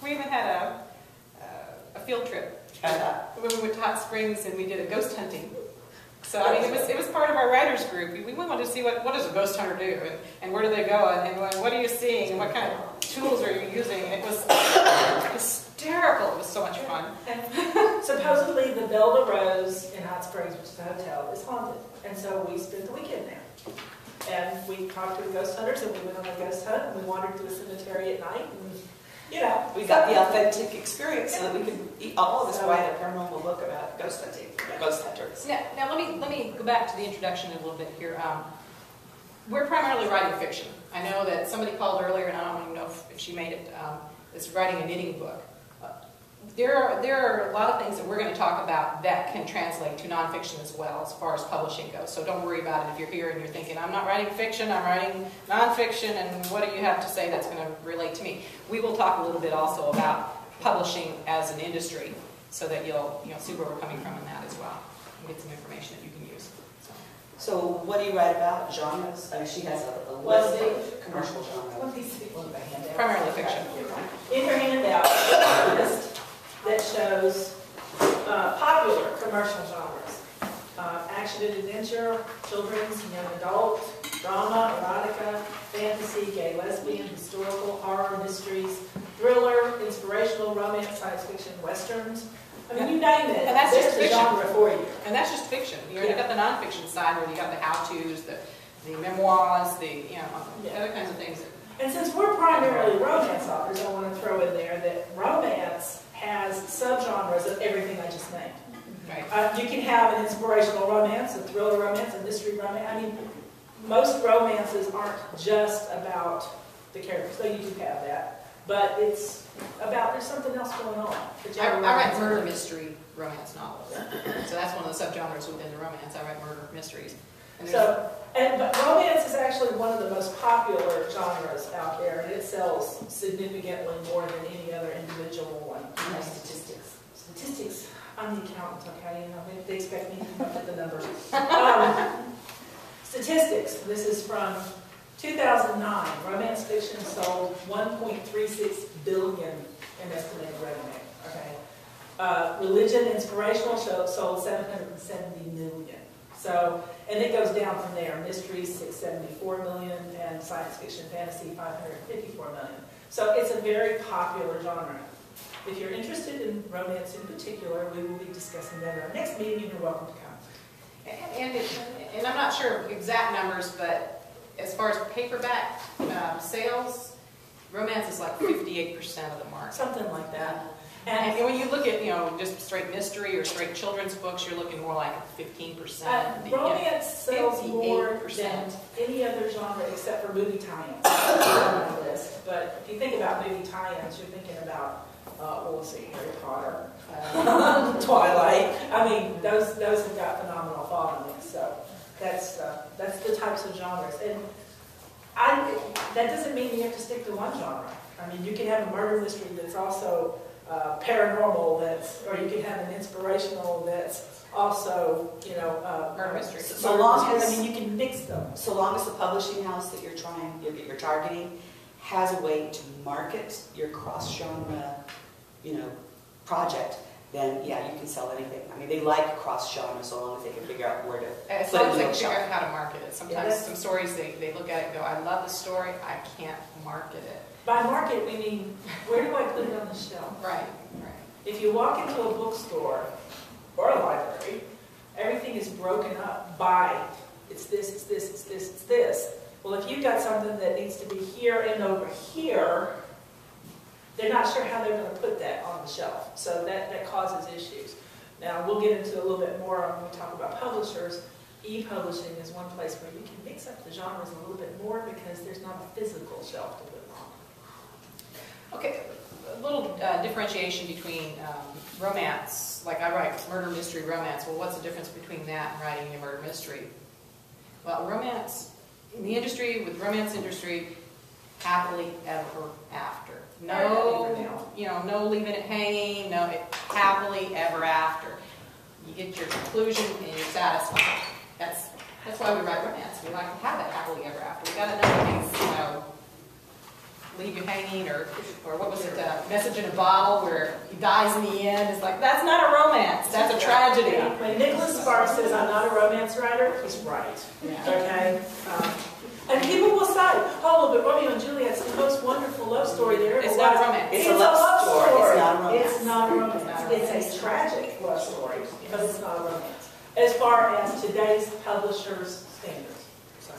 We even had a field trip when we went to Hot Springs and we did a ghost hunting. So I mean, it was part of our writers group. We wanted to see what does a ghost hunter do, and where do they go, and what are you seeing, and what kind of tools are you using? And it was hysterical. It was so much fun. And supposedly the Belle de Rose in Hot Springs, which is a hotel, is haunted, and so we spent the weekend there. And we talked to the ghost hunters, and we went on a ghost hunt, and we wandered through a cemetery at night, and we got the authentic experience so that we could all of us write a paranormal book about ghost hunting, ghost hunters. Now let me go back to the introduction a little bit here. We're primarily writing fiction. I know that somebody called earlier, and I don't even know if she made it. Is writing a knitting book. There are a lot of things that we're going to talk about that can translate to nonfiction as well, as far as publishing goes. So don't worry about it if you're here and you're thinking, I'm not writing fiction, I'm writing nonfiction, and what do you have to say that's going to relate to me? We will talk a little bit also about publishing as an industry, so that you'll see where we're coming from in that as well, and get some information that you can use. So what do you write about? Genres? I mean, she has a list of commercial genres. Primarily fiction. In her handout, a list that shows popular commercial genres. Action and adventure, children's, young adult, drama, erotica, fantasy, gay, lesbian, historical, horror, mysteries, thriller, inspirational, romance, science fiction, westerns. I mean, you name it, and that's there's just the genre for you. And that's just fiction. You got the nonfiction side where you got the how-tos, the memoirs, the other kinds of things. And since we're primarily romance authors, I want to throw in there that romance has subgenres of everything I just named. Right. You can have an inspirational romance, a thriller romance, a mystery romance. I mean, most romances aren't just about the characters, though you do have that. But it's about, there's something else going on. I write murder mystery romance novels. So that's one of the subgenres within the romance. I write murder mysteries. But romance is actually one of the most popular genres out there, and it sells significantly more than any other individual one. Statistics. I'm the accountant, okay? They expect me to come up with the numbers. Statistics. This is from 2009. Romance fiction sold 1.36 billion in estimated revenue. Okay. Religion inspirational sold 770 million. So, and it goes down from there. Mysteries, 674 million, and science fiction fantasy, 554 million. So it's a very popular genre. If you're interested in romance in particular, we will be discussing that at our next meeting, and you're welcome to come. And I'm not sure of exact numbers, but as far as paperback sales, romance is like 58% of the market. Something like that. And when you look at, just straight mystery or straight children's books, you're looking more like 15%. Romance sells more than any other genre except for movie tie-ins on my list. But if you think about movie tie-ins, you're thinking about, Harry Potter, Twilight. I mean, those have got phenomenal followings. So that's the types of genres. And that doesn't mean you have to stick to one genre. I mean, you can have a murder mystery that's also paranormal, or you can have an inspirational that's also, murder mystery. So long as you can mix them. So long as the publishing house that you're targeting has a way to market your cross-genre, project, then yeah, you can sell anything. I mean, they like cross-genre so long as they can figure out where to as put long it as in they the can figure shelf. out how to market it. Sometimes some stories they look at it and go, I love the story, I can't market it. By market, we mean, where do I put it on the shelf? Right. If you walk into a bookstore or a library, everything is broken up by it's this, it's this, it's this, it's this. Well, if you've got something that needs to be here and over here, they're not sure how they're going to put that on the shelf. So that causes issues. Now, we'll get into a little bit more when we talk about publishers. E-publishing is one place where you can mix up the genres a little bit more because there's not a physical shelf to put it on. Okay, a little differentiation between romance, like I write murder mystery romance. Well, what's the difference between that and writing a murder mystery? Well, romance, in the industry, with the romance industry, happily ever after. No leaving it hanging, happily ever after. You get your conclusion and you're satisfied. That's why we write romance. We like to have that happily ever after. We got to know things, leave you hanging, or what was it, Message in a Bottle, where he dies in the end. It's like, that's not a romance, that's a tragedy. When Nicholas Sparks says, I'm not a romance writer, he's right. Yeah. Okay? And people will say, oh, but Romeo and Juliet's the most wonderful love story there ever It's was. not a romance. It's a love story. It's not a romance. It's not a romance. It's not a romance. It's a tragic love story, but it's not a romance. As far as today's publishers' standards. So.